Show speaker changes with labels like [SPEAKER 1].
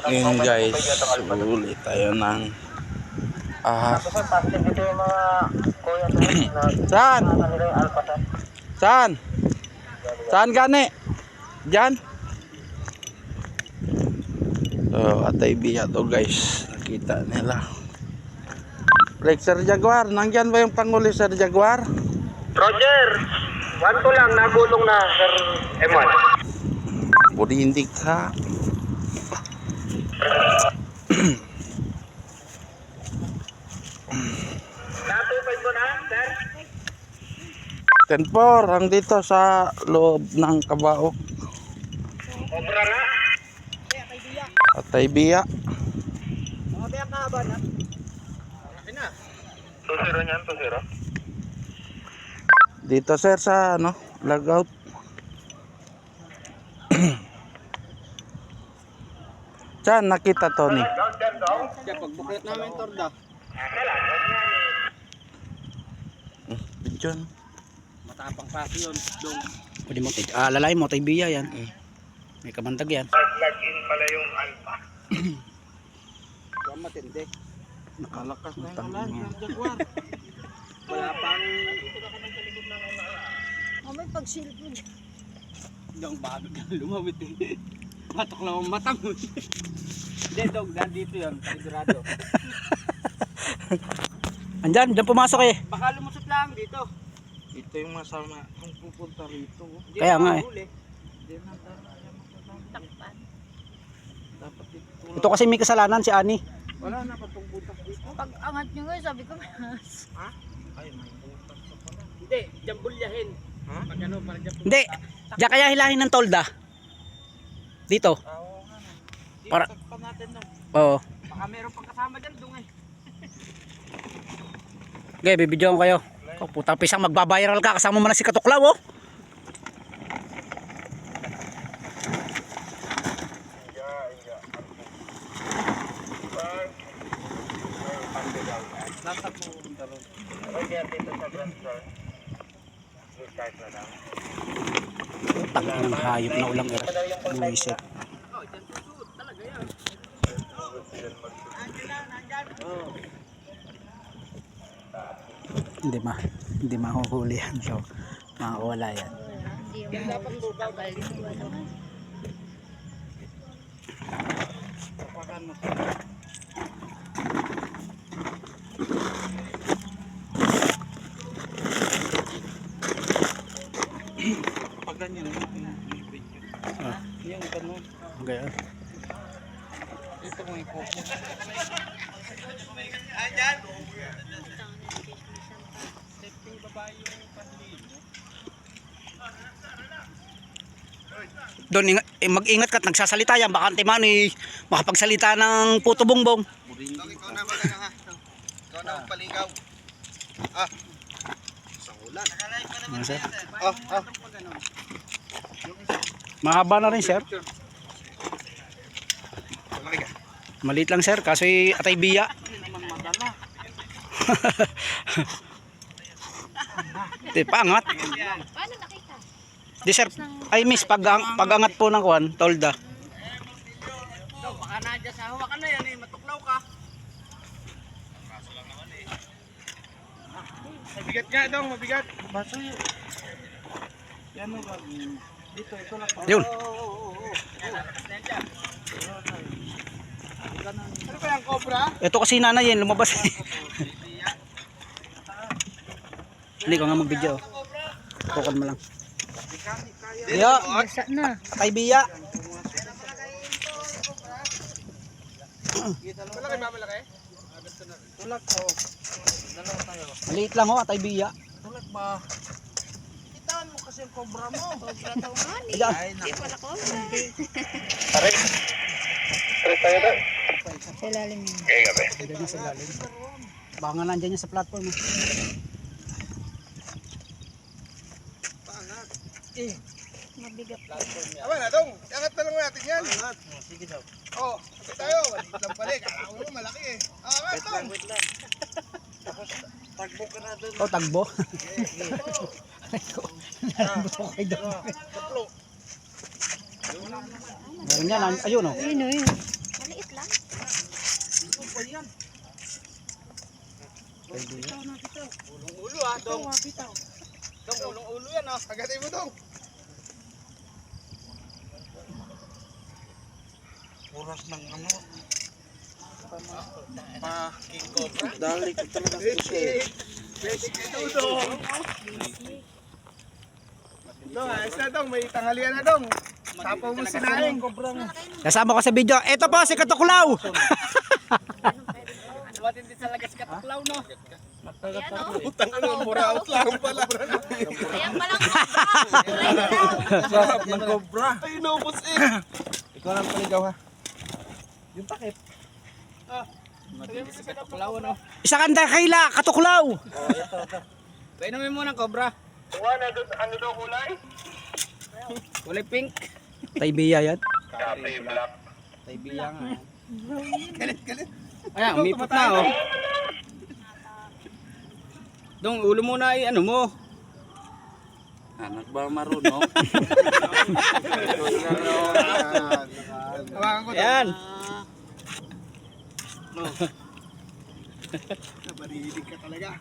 [SPEAKER 1] Ngayon guys, ulit tayo ng ahas. Saan? Saan? Saan gani? Diyan? So, atay biya to guys. Nakita nila. Sir Jaguar, nandyan ba yung Pangulo Sir Jaguar?
[SPEAKER 2] Roger, 1-2 lang, nagulong na Sir M1.
[SPEAKER 1] Burindig ka.
[SPEAKER 2] Natupad mo na, Sir?
[SPEAKER 1] 10-4, ang dito sa loob ng Kabao.
[SPEAKER 2] Obra nga.
[SPEAKER 1] Atay biya.
[SPEAKER 2] Mga biyak kahaba na. Malaki na. 2-0 niyan, 2-0.
[SPEAKER 1] Dito sir sa ano, logout. Saan nakita Tony?
[SPEAKER 2] Kaya pagbuklat namin torda.
[SPEAKER 1] Diyan.
[SPEAKER 2] Matapang pasi yun, dong.
[SPEAKER 3] Pwede mo lalay mo tay biya yan. May kamantag yan.
[SPEAKER 2] Plug-in pala yung alpha. Huwag matindi.
[SPEAKER 1] Nakalakas na
[SPEAKER 3] Utang
[SPEAKER 1] yung
[SPEAKER 3] mo.
[SPEAKER 1] Sir Jaguar.
[SPEAKER 2] Wala pang...
[SPEAKER 4] May pagsilip mo dyan.
[SPEAKER 2] Yung bago ka lumawit eh. Matok lang ang mata mo. Hindi, dog. Dito yun. Sigurado.
[SPEAKER 3] Andyan, dyan pumasok eh.
[SPEAKER 2] Baka lumusot lang dito.
[SPEAKER 1] Ito yung masama kung pupunta rito.
[SPEAKER 2] Hindi
[SPEAKER 3] Kaya
[SPEAKER 2] na
[SPEAKER 3] nga eh.
[SPEAKER 2] mahuli.
[SPEAKER 1] Hindi na
[SPEAKER 4] Takpan.
[SPEAKER 1] dapat dito.
[SPEAKER 3] Ito kasi may kasalanan si Ani.
[SPEAKER 1] Wala na patong butas dito.
[SPEAKER 4] Pag angat nyo ngayon, sabi ko, mas.
[SPEAKER 1] Ay, may butas pa pala.
[SPEAKER 2] Hindi, jambulyahin.
[SPEAKER 1] Ha?
[SPEAKER 2] Pag ano, parang jambulyahin.
[SPEAKER 3] Hindi. Diyan kaya hilahin ng tolda. Dito.
[SPEAKER 1] Oo nga na.
[SPEAKER 3] Para-
[SPEAKER 1] Dito pa natin no.
[SPEAKER 3] Oo.
[SPEAKER 2] Baka meron pang kasama dyan, dong eh.
[SPEAKER 3] Okay, bibidyoan ko kayo. Oh, putang pisang magbabiral ka. Kasama mo na si Katuklaw oh.
[SPEAKER 1] Nasa pupunta ron.
[SPEAKER 2] Okay, dito sa ground floor. Restart na lang.
[SPEAKER 3] Putang ng hayop na ulang era. Buwisit.
[SPEAKER 2] Oh, dyan susuot talaga yan.
[SPEAKER 3] Hindi mahuhuli yan. So, makakawala yan.
[SPEAKER 4] Hindi mo maulis. Tagal dito. Ano nga.
[SPEAKER 1] Kapakan mo. Pag ganyan, yung video.
[SPEAKER 3] Ah.
[SPEAKER 1] Yung ganun.
[SPEAKER 3] Okay.
[SPEAKER 1] Ito kung i-focus.
[SPEAKER 3] Doon mag-ingat ka at nagsasalita yan. Baka antiman eh, makapagsalita ng puto bongbong.
[SPEAKER 2] Ikaw na magana ha. Ikaw na magpaligaw. Ah. Isang ulan. Nakalive pa naman
[SPEAKER 3] Ano, sir? Mahaba na rin sir. Maliit lang sir, kaso atay biya. Di paangat.
[SPEAKER 4] Paano nakita?
[SPEAKER 3] Di sir, ay miss, pag-angat po ng kuwan, tolda.
[SPEAKER 2] Daw, baka nadya sa hawakan na yan eh. Matuklaw ka. Mabigat nga dong, mabigat.
[SPEAKER 1] Baso yun. Yan o ba? Dito, ito lang.
[SPEAKER 3] Yun.
[SPEAKER 2] Ano ba yung cobra?
[SPEAKER 3] Ito kasi nanay yan, lumabas. Hindi ko nga mag-video. Tukan mo lang. Yo,
[SPEAKER 4] Basa na.
[SPEAKER 3] atay biya.
[SPEAKER 2] Malaki ba, malaki?
[SPEAKER 1] Tulak ko. Dalawa tayo.
[SPEAKER 3] Maliit lang ho, atay biya.
[SPEAKER 1] Tulak ba? Kitaan mo kasi yung cobra mo.
[SPEAKER 4] Cobra daw nga ni.
[SPEAKER 3] Diyan.
[SPEAKER 4] Hindi pala cobra.
[SPEAKER 2] Pare tayo doon.
[SPEAKER 4] Sa ilalim yun.
[SPEAKER 2] Okay, gabi.
[SPEAKER 3] Diyan na sa ilalim. Baka nga nandyan niya sa platform.
[SPEAKER 4] Mabigat.
[SPEAKER 2] Aba na dong, angat na lang natin yan.
[SPEAKER 1] Angat. Sige daw.
[SPEAKER 2] Oh, kasi tayo, maliit lang pala eh. Kala ko naman malaki eh. Angat dong.
[SPEAKER 1] Wait lang. Tapos, tagbo ka na doon.
[SPEAKER 3] Oh, tagbo.
[SPEAKER 1] Ah,
[SPEAKER 3] Tagbo kayo doon.
[SPEAKER 1] tatlo.
[SPEAKER 3] Meron yan, ayun oh.
[SPEAKER 4] Ayun o, yun.
[SPEAKER 2] Ulong-ulo ah, dong. Dong, ulong-ulo yan ah.
[SPEAKER 5] Agatin mo dong.
[SPEAKER 1] Oras ng ano.
[SPEAKER 5] King Cobra.
[SPEAKER 1] Dali ko talaga ito eh.
[SPEAKER 5] Basic ito dong. Dong, ayos na dong. May tanghalian na dong. Tapaw mo sinaing.
[SPEAKER 3] Kasama ko sa video. Ito po si Katuklaw.
[SPEAKER 2] Matindi talaga si Katuklaw, no?
[SPEAKER 5] Utang ano, muraot lang pala.
[SPEAKER 4] Ayan pa lang. Kulay na lang.
[SPEAKER 1] Sarap ng cobra.
[SPEAKER 5] Ay, naubos eh.
[SPEAKER 1] Ikaw lang paligaw ha.
[SPEAKER 5] Yung takip.
[SPEAKER 2] Matindi si Katuklaw, no?
[SPEAKER 3] Isa kanda kaila, Katuklaw.
[SPEAKER 2] Painumin mo ng cobra.
[SPEAKER 5] Ano daw kulay?
[SPEAKER 2] Kulay pink.
[SPEAKER 3] Taybiya yan.
[SPEAKER 2] Taybiya nga.
[SPEAKER 5] Galit.
[SPEAKER 2] Ayan, umipot na oh. Dong, ulo mo na ay ano mo.
[SPEAKER 1] Anak ba marunong?
[SPEAKER 5] Hawakan ko dong.
[SPEAKER 2] Ayan.
[SPEAKER 5] Nabarilig ka talaga.